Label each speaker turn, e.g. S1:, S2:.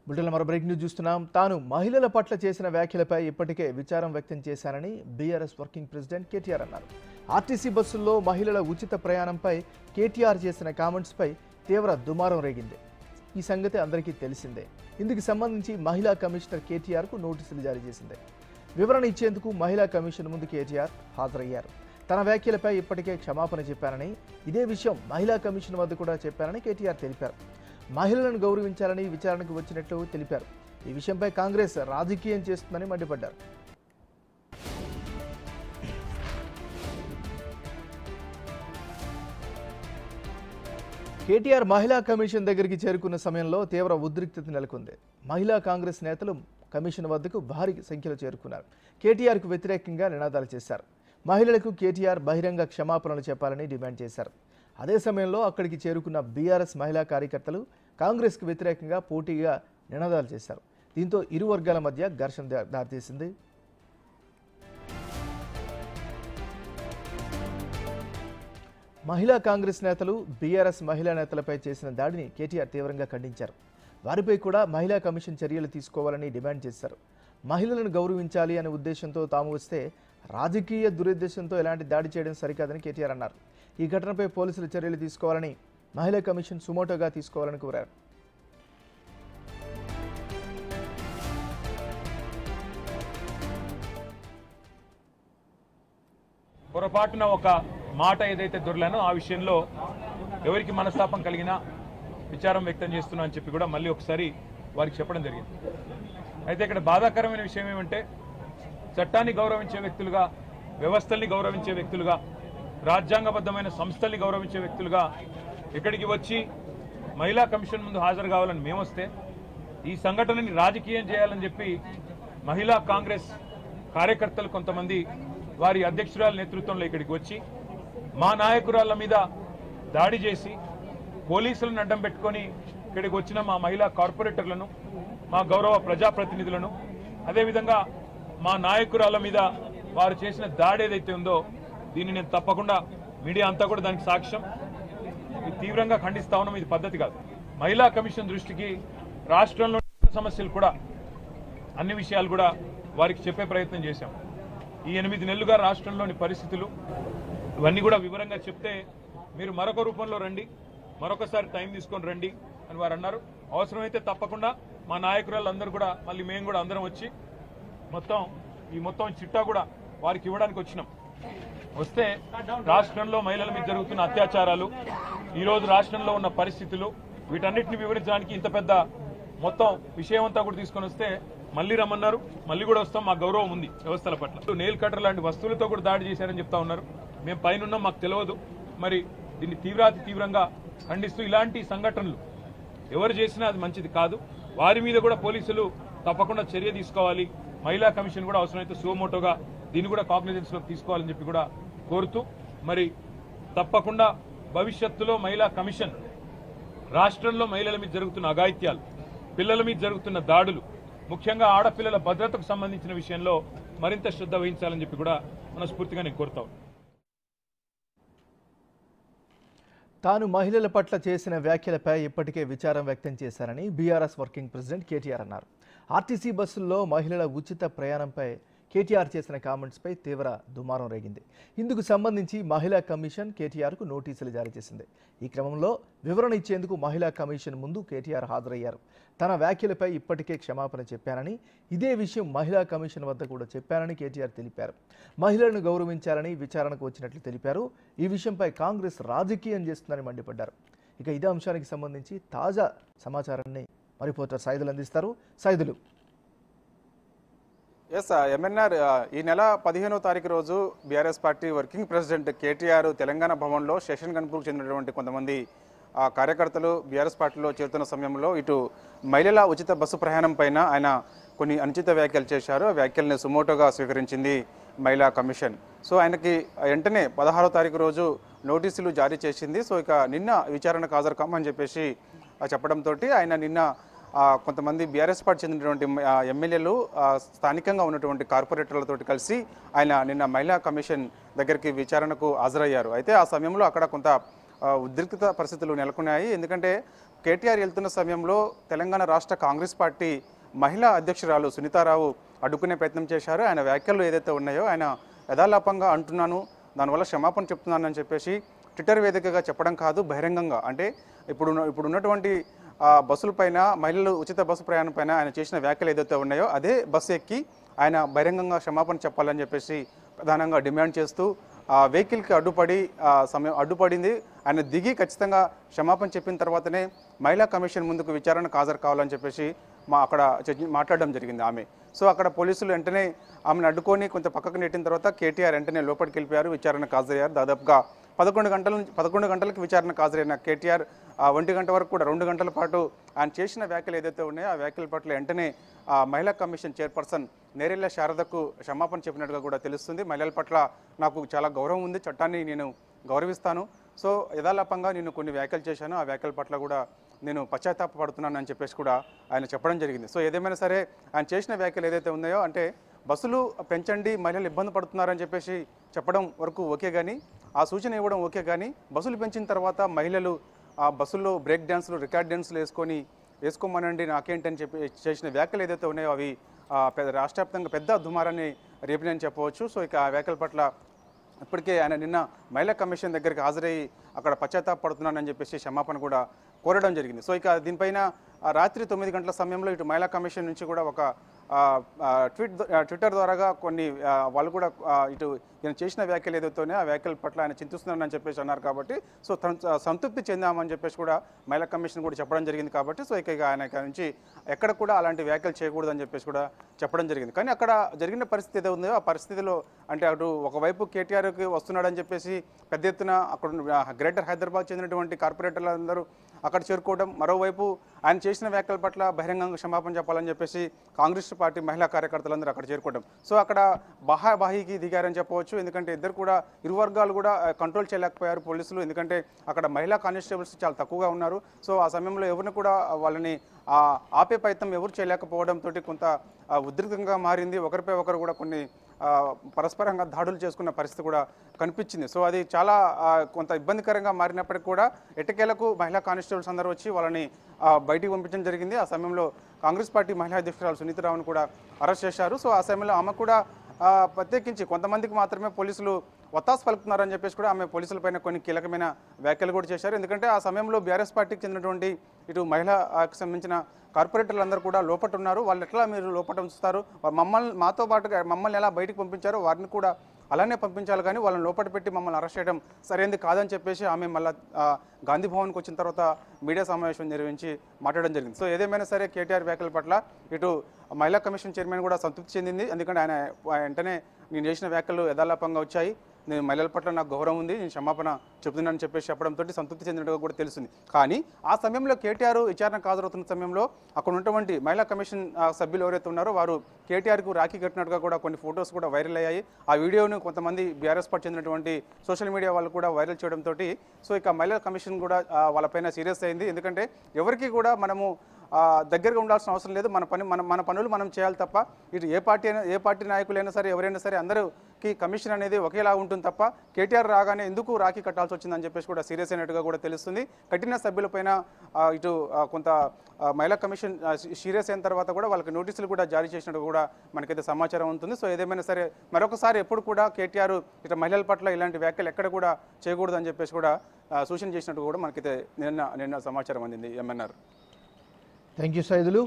S1: బుల్టెన్లో మరో break news చూస్తున్నాం. తాను మహిళల పట్ల చేసిన వ్యాఖ్యలపై ఇప్పటికే విచారం వ్యక్తం చేశానని బీఆర్ఎస్ వర్కింగ్ ప్రెసిడెంట్ కేటీఆర్ అన్నారు. ఆర్టీసీ బస్సుల్లో మహిళల ఉచిత ప్రయాణంపై కేటీఆర్ చేసిన కామెంట్స్పై తీవ్ర దుమారం రేగింది. ఈ సంగతి అందరికీ తెలిసిందే. ఇందుకు సంబంధించి మహిళా కమిషనర్ కేటీఆర్కు నోటీసులు జారీ చేసింది. వివరణ ఇచ్చేందుకు మహిళా కమిషన్ ముందు కేటీఆర్ హాజరయ్యారు. తన వ్యాఖ్యలపై ఇప్పటికే క్షమాపణ చెప్పానని, ఇదే విషయం మహిళా కమిషన్ వద్ద కూడా చెప్పానని కేటీఆర్ తెలిపారు. మహిళలను గౌరవించాలని విచారణకు వచ్చినట్లు తెలిపారు. ఈ విషయంపై కాంగ్రెస్ రాజకీయం చేస్తుందని మండిపడ్డారు. కేటీఆర్ మహిళా కమిషన్ దగ్గరికి చేరుకున్న సమయంలో తీవ్ర ఉద్రిక్తత నెలకొంది. మహిళా కాంగ్రెస్ నేతలు కమిషన్ వద్దకు భారీ సంఖ్యలో చేరుకున్నారు. కేటీఆర్కు వ్యతిరేకంగా నినాదాలు చేశారు. మహిళలకు కేటీఆర్ బహిరంగ క్షమాపణలు చెప్పాలని డిమాండ్ చేశారు. అదే సమయంలో అక్కడికి చేరుకున్న బీఆర్ఎస్ మహిళా కార్యకర్తలు కాంగ్రెస్కు వ్యతిరేకంగా పోటీగా నినాదాలు చేశారు. దీంతో ఇరు వర్గాల మధ్య ఘర్షణ దారితీసింది. మహిళా కాంగ్రెస్ నేతలు బీఆర్ఎస్ మహిళా నేతలపై చేసిన దాడిని కేటీఆర్ తీవ్రంగా ఖండించారు. వారిపై కూడా మహిళా కమిషన్ చర్యలు తీసుకోవాలని డిమాండ్ చేశారు. మహిళలను గౌరవించాలి అనే ఉద్దేశంతో తాము వస్తే రాజకీయ దురుద్దేశంతో ఎలాంటి దాడి చేయడం సరికాదని కేటీఆర్ అన్నారు. ఈ ఘటనపై పోలీసులు చర్యలు తీసుకోవాలని, మహిళా కమిషన్ సుమోటోగా తీసుకోవాలని కోరారు.
S2: పొరపాటున ఒక మాట ఏదైతే దొరలానో ఆ విషయంలో ఎవరికి మనస్తాపం కలిగినా విచారం వ్యక్తం చేస్తున్నా అని చెప్పి కూడా మళ్ళీ ఒకసారి వారికి చెప్పడం జరిగింది. అయితే ఇక్కడ బాధాకరమైన విషయం ఏమంటే, చట్టాన్ని గౌరవించే వ్యక్తులుగా, వ్యవస్థల్ని గౌరవించే వ్యక్తులుగా, రాజ్యాంగబద్ధమైన సంస్థల్ని గౌరవించే వ్యక్తులుగా ఇక్కడికి వచ్చి మహిళా కమిషన్ ముందు హాజరు కావాలని మేమొస్తే ఈ సంఘటనని రాజకీయం చేయాలని చెప్పి మహిళా కాంగ్రెస్ కార్యకర్తలు కొంతమంది వారి అధ్యక్షురాల నేతృత్వంలో ఇక్కడికి వచ్చి మా నాయకురాళ్ల మీద దాడి చేసి పోలీసులను అడ్డం పెట్టుకొని ఇక్కడికి వచ్చిన మా మహిళా కార్పొరేటర్లను, మా గౌరవ ప్రజాప్రతినిధులను, అదేవిధంగా మా నాయకురాళ్ల మీద వారు చేసిన దాడి ఏదైతే ఉందో దీన్ని నేను తప్పకుండా మీడియా అంతా కూడా దానికి సాక్ష్యం, ఇది తీవ్రంగా ఖండిస్తా ఉన్నాం. ఇది పద్ధతి కాదు. మహిళా కమిషన్ దృష్టికి రాష్ట్రంలో సమస్యలు కూడా, అన్ని విషయాలు కూడా వారికి చెప్పే ప్రయత్నం చేశాం. ఈ 8 నెలలుగా రాష్ట్రంలోని పరిస్థితులు ఇవన్నీ కూడా వివరంగా చెప్తే మీరు మరొక రూపంలో రండి, మరొకసారి టైం తీసుకొని రండి అని వారు అన్నారు. అవసరమైతే తప్పకుండా మా నాయకురాళ్ళందరూ కూడా మళ్ళీ మేము కూడా అందరం వచ్చి మొత్తం చిట్టా కూడా వారికి ఇవ్వడానికి వచ్చినాం. వస్తే రాష్ట్రంలో మహిళల మీద జరుగుతున్న అత్యాచారాలు, ఈరోజు రాష్ట్రంలో ఉన్న పరిస్థితులు, వీటన్నిటిని వివరించడానికి ఇంత పెద్ద మొత్తం విషయం అంతా కూడా తీసుకొని వస్తే మళ్ళీ రమ్మన్నారు. మళ్ళీ కూడా వస్తాం, మా గౌరవం ఉంది వ్యవస్థల పట్ల. నెయిల్ కటర్ లాంటి వస్తువులతో కూడా దాడి చేశారని చెప్తా ఉన్నారు. మేము పైన మాకు తెలియదు. మరి దీన్ని తీవ్రంగా ఖండిస్తూ ఇలాంటి సంఘటనలు ఎవరు చేసినా అది మంచిది కాదు. వారి మీద కూడా పోలీసులు తప్పకుండా చర్య తీసుకోవాలి. మహిళా కమిషన్ కూడా అవసరమైతే సుమోటోగా దీన్ని కూడా కాగ్నిజెన్స్లోకి తీసుకోవాలని చెప్పి కూడా కోరుతూ, మరి తప్పకుండా భవిష్యత్తులో మహిళా కమిషన్ రాష్ట్రంలో మహిళల మీద జరుగుతున్న అఘాయిత్యాలు, పిల్లల మీద జరుగుతున్న దాడులు, ముఖ్యంగా ఆడపిల్లల భద్రతకు సంబంధించిన విషయంలో మరింత శ్రద్ధ వహించాలని చెప్పి కూడా మనస్ఫూర్తిగా నేను కోరుతాను.
S1: తాను మహిళల పట్ల చేసిన వ్యాఖ్యలపై ఇప్పటికే విచారం వ్యక్తం చేశారని బీఆర్ఎస్ వర్కింగ్ ప్రెసిడెంట్ కేటీఆర్ అన్నారు. ఆర్టీసీ బస్సుల్లో మహిళల ఉచిత ప్రయాణంపై కేటీఆర్ చేసిన కామెంట్స్పై తీవ్ర దుమారం రేగింది. ఇందుకు సంబంధించి మహిళా కమిషన్ కేటీఆర్కు నోటీసులు జారీ చేసింది. ఈ క్రమంలో వివరణ ఇచ్చేందుకు మహిళా కమిషన్ ముందు కేటీఆర్ హాజరయ్యారు. తన వ్యాఖ్యలపై ఇప్పటికే క్షమాపణ చెప్పానని, ఇదే విషయం మహిళా కమిషన్ వద్ద కూడా చెప్పానని కేటీఆర్ తెలిపారు. మహిళలను గౌరవించాలని విచారణకు వచ్చినట్లు తెలిపారు. ఈ విషయంపై కాంగ్రెస్ రాజకీయం చేస్తుందని మండిపడ్డారు. ఇక ఇదే అంశానికి సంబంధించి తాజా సమాచారాన్ని మా రిపోర్టర్ సైదులు అందిస్తారు. సైదులు.
S3: ఎంఎన్ఆర్ ఈ నెల 15వ తారీఖు రోజు BRS party working president KTR Telangana భవన్లో శేషన్ గన్పూర్కు చెందినటువంటి కొంతమంది కార్యకర్తలు బీఆర్ఎస్ పార్టీలో చేరుతున్న సమయంలో ఇటు మహిళల ఉచిత బస్సు ప్రయాణం పైన ఆయన కొన్ని అనుచిత వ్యాఖ్యలు చేశారు. ఆ వ్యాఖ్యల్ని సుమోటోగా స్వీకరించింది మహిళా కమిషన్. సో ఆయనకి వెంటనే 16వ తారీఖు రోజు నోటీసులు జారీ చేసింది. సో ఇక నిన్న విచారణకు హాజరు కమ్మని చెప్పేసి చెప్పడంతో ఆయన నిన్న కొంతమంది బీఆర్ఎస్ పార్టీ చెందినటువంటి ఎమ్మెల్యేలు స్థానికంగా ఉన్నటువంటి కార్పొరేటర్లతో కలిసి ఆయన నిన్న మహిళా కమిషన్ దగ్గరికి విచారణకు హాజరయ్యారు. అయితే ఆ సమయంలో అక్కడ కొంత ఉద్రిక్తత పరిస్థితులు నెలకొన్నాయి. ఎందుకంటే కేటీఆర్ వెళ్తున్న సమయంలో తెలంగాణ రాష్ట్ర కాంగ్రెస్ పార్టీ మహిళా అధ్యక్షురాలు సునీతారావు అడ్డుకునే ప్రయత్నం చేశారు. ఆయన వ్యాఖ్యలు ఏదైతే ఉన్నాయో ఆయన యథాలాపంగా అంటున్నాను, దానివల్ల క్షమాపణ చెప్తున్నానని చెప్పేసి ట్విట్టర్ వేదికగా చెప్పడం కాదు, బహిరంగంగా అంటే ఇప్పుడు ఉన్నటువంటి బస్సులపైన మహిళలు ఉచిత బస్సు ప్రయాణం పైన ఆయన చేసిన వ్యాఖ్యలు ఏదైతే ఉన్నాయో అదే బస్సు ఎక్కి ఆయన బహిరంగంగా క్షమాపణ చెప్పాలని చెప్పేసి ప్రధానంగా డిమాండ్ చేస్తూ వెహికల్కి అడ్డుపడింది. ఆయన దిగి ఖచ్చితంగా క్షమాపణ చెప్పిన తర్వాతనే మహిళా కమిషన్ ముందుకు విచారణకు హాజరు కావాలని చెప్పేసి అక్కడ మాట్లాడడం జరిగింది ఆమె. సో అక్కడ పోలీసులు వెంటనే ఆమెను అడ్డుకొని కొంత పక్కకు నెట్టిన తర్వాత కేటీఆర్ వెంటనే లోపలికి వెళ్ళిపోయారు, విచారణకు హాజరయ్యారు. దాదాపుగా 11 గంటలకు విచారణకు హాజరైన కేటీఆర్ 1 గంట వరకు కూడా 2 గంటల పాటు ఆయన చేసిన వ్యాఖ్యలు ఏదైతే ఉన్నాయో ఆ వ్యాఖ్యల పట్ల వెంటనే మహిళా కమిషన్ చైర్పర్సన్ నేరెళ్ల శారదకు క్షమాపణ చెప్పినట్టుగా కూడా తెలుస్తుంది. మహిళల పట్ల నాకు చాలా గౌరవం ఉంది, చట్టాన్ని నేను గౌరవిస్తాను. సో యథాలాపంగా నేను కొన్ని వ్యాఖ్యలు చేశాను, ఆ వ్యాఖ్యల పట్ల కూడా నేను పశ్చాత్తాపడుతున్నాను అని చెప్పేసి కూడా ఆయన చెప్పడం జరిగింది. సో ఏదేమైనా సరే ఆయన చేసిన వ్యాఖ్యలు ఏదైతే ఉన్నాయో అంటే బస్సులు పెంచండి, మహిళలు ఇబ్బంది పడుతున్నారని చెప్పేసి చెప్పడం వరకు ఓకే, కానీ ఆ సూచన ఇవ్వడం ఓకే, కానీ బస్సులు పెంచిన తర్వాత మహిళలు ఆ బస్సుల్లో బ్రేక్ డ్యాన్సులు, రికార్డ్ డ్యాన్సులు వేసుకోమనండి నాకేంటని చెప్పి చేసిన వ్యాఖ్యలు ఏదైతే ఉన్నాయో అవి రాష్ట్ర వ్యాప్తంగా పెద్ద దుమారాన్ని రేపినని చెప్పవచ్చు. సో ఇక ఆ వ్యాఖ్యల పట్ల ఇప్పటికే ఆయన నిన్న మహిళా కమిషన్ దగ్గరికి హాజరయ్యి అక్కడ పశ్చాత్తాపడుతున్నానని చెప్పేసి క్షమాపణ కూడా కోరడం జరిగింది. సో ఇక దీనిపైన రాత్రి 9 గంటల సమయంలో ఇటు మహిళా కమిషన్ నుంచి కూడా ఒక ట్విట్టర్ ద్వారాగా కొన్ని వాళ్ళు కూడా ఇటు ఈయన చేసిన వ్యాఖ్యలు ఏదైతేనే ఆ వ్యాఖ్యల పట్ల ఆయన చింతిస్తున్నారని చెప్పేసి అన్నారు. కాబట్టి సో సంతృప్తి చెందామని చెప్పేసి కూడా మహిళా కమిషన్ కూడా చెప్పడం జరిగింది. కాబట్టి సో ఇక ఆయన నుంచి ఎక్కడ కూడా అలాంటి వ్యాఖ్యలు చేయకూడదని చెప్పేసి కూడా చెప్పడం జరిగింది. కానీ అక్కడ జరిగిన పరిస్థితి ఏదో ఉందో ఆ పరిస్థితిలో అంటే అటు ఒకవైపు కేటీఆర్కి వస్తున్నాడని చెప్పేసి పెద్ద ఎత్తున అక్కడ గ్రేటర్ హైదరాబాద్ చెందినటువంటి కార్పొరేటర్లందరూ అక్కడ చేరుకోవడం, మరోవైపు ఆయన చేసిన వ్యాఖ్యల పట్ల బహిరంగంగా క్షమాపణ చెప్పాలని చెప్పేసి కాంగ్రెస్ పార్టీ మహిళా కార్యకర్తలందరూ అక్కడ చేరుకోవడం. సో అక్కడ బాహాబాహికి దిగారని చెప్పవచ్చు. ఎందుకంటే ఇద్దరు కూడా ఇరు వర్గాలు కూడా కంట్రోల్ చేయలేకపోయారు పోలీసులు, ఎందుకంటే అక్కడ మహిళా కానిస్టేబుల్స్ చాలా తక్కువగా ఉన్నారు. సో ఆ సమయంలో ఎవరిని కూడా వాళ్ళని ఆపే ప్రయత్నం ఎవరు చేయలేకపోవడంతో కొంత ఉద్రిక్తంగా మారింది. ఒకరిపై ఒకరు కూడా కొన్ని పరస్పరంగా దాడులు చేసుకున్న పరిస్థితి కూడా కనిపించింది. సో అది చాలా కొంత ఇబ్బందికరంగా మారినప్పటికీ కూడా ఎట్టకేలకు మహిళా కానిస్టేబుల్స్ అందరూ వచ్చి వాళ్ళని బయటికి పంపించడం జరిగింది. ఆ సమయంలో కాంగ్రెస్ పార్టీ మహిళా అధ్యక్షురాలు సునీతారావును కూడా అరెస్ట్ చేశారు. సో ఆ సమయంలో ఆమె కూడా ప్రత్యేకించి కొంతమందికి మాత్రమే పోలీసులు ఒత్తాసు పలుకుతున్నారని చెప్పేసి కూడా ఆమె పోలీసులపైన కొన్ని కీలకమైన వ్యాఖ్యలు కూడా చేశారు. ఎందుకంటే ఆ సమయంలో బీఆర్ఎస్ పార్టీకి చెందినటువంటి ఇటు మహిళకు సంబంధించిన కార్పొరేటర్లందరూ కూడా లోపట ఉన్నారు. వాళ్ళు ఎట్లా మీరు లోపట ఉంచుతారు, మాతో పాటుగా మమ్మల్ని ఎలా బయటికి పంపించారో వారిని కూడా అలానే పంపించాలి, కానీ వాళ్ళని లోపల పెట్టి మమ్మల్ని అరెస్ట్ చేయడం సరైనది కాదని చెప్పేసి ఆమె మళ్ళీ గాంధీ భవన్కి వచ్చిన తర్వాత మీడియా సమావేశం నిర్వహించి మాట్లాడడం జరిగింది. సో ఏదేమైనా సరే కేటీఆర్ వ్యాఖ్యల పట్ల ఇటు మహిళా కమిషన్ చైర్మన్ కూడా సంతృప్తి చెందింది. ఎందుకంటే ఆయన వెంటనే నేను చేసిన వ్యాఖ్యలు యథాలాపంగా వచ్చాయి, నేను మహిళల పట్ల నాకు గౌరవం ఉంది, నేను క్షమాపణ చెబుతున్నానని చెప్పేసి చెప్పడంతో సంతృప్తి చెందినట్టుగా కూడా తెలుస్తుంది. కానీ ఆ సమయంలో కేటీఆర్ విచారణకు హాజరవుతున్న సమయంలో అక్కడ ఉన్నటువంటి మహిళా కమిషన్ సభ్యులు ఎవరైతే ఉన్నారో వారు కేటీఆర్కు రాఖీ కట్టినట్టుగా కూడా కొన్ని ఫొటోస్ కూడా వైరల్ అయ్యాయి. ఆ వీడియోను కొంతమంది బీఆర్ఎస్ పార్టీ చెందినటువంటి సోషల్ మీడియా వాళ్ళు కూడా వైరల్ చేయడంతో సో ఇక మహిళా కమిషన్ కూడా వాళ్ళపైన సీరియస్ అయింది. ఎందుకంటే ఎవరికి కూడా మనము దగ్గరగా ఉండాల్సిన అవసరం లేదు, మన పనులు మనం చేయాలి తప్ప ఇటు ఏ పార్టీ నాయకులైనా సరే ఎవరైనా సరే అందరికీ కమిషన్ అనేది ఒకేలా ఉంటుంది తప్ప కేటీఆర్ రాగానే ఎందుకు రాఖీ కట్టాల్సి వచ్చిందని చెప్పేసి కూడా సీరియస్ అయినట్టుగా కూడా తెలుస్తుంది. కఠిన సభ్యులపైన ఇటు కొంత మహిళా కమిషన్ సీరియస్ అయిన తర్వాత కూడా వాళ్ళకి నోటీసులు కూడా జారీ చేసినట్టు కూడా మనకైతే సమాచారం ఉంటుంది. సో ఏదేమైనా సరే మరొకసారి ఎప్పుడు కూడా కేటీఆర్ ఇటు మహిళల పట్ల ఇలాంటి వ్యాఖ్యలు ఎక్కడ కూడా చేయకూడదని చెప్పేసి కూడా సూచన చేసినట్టు కూడా మనకైతే నిన్న సమాచారం అందింది. ఎంఎన్ఆర్.
S1: Thank you Saidulu.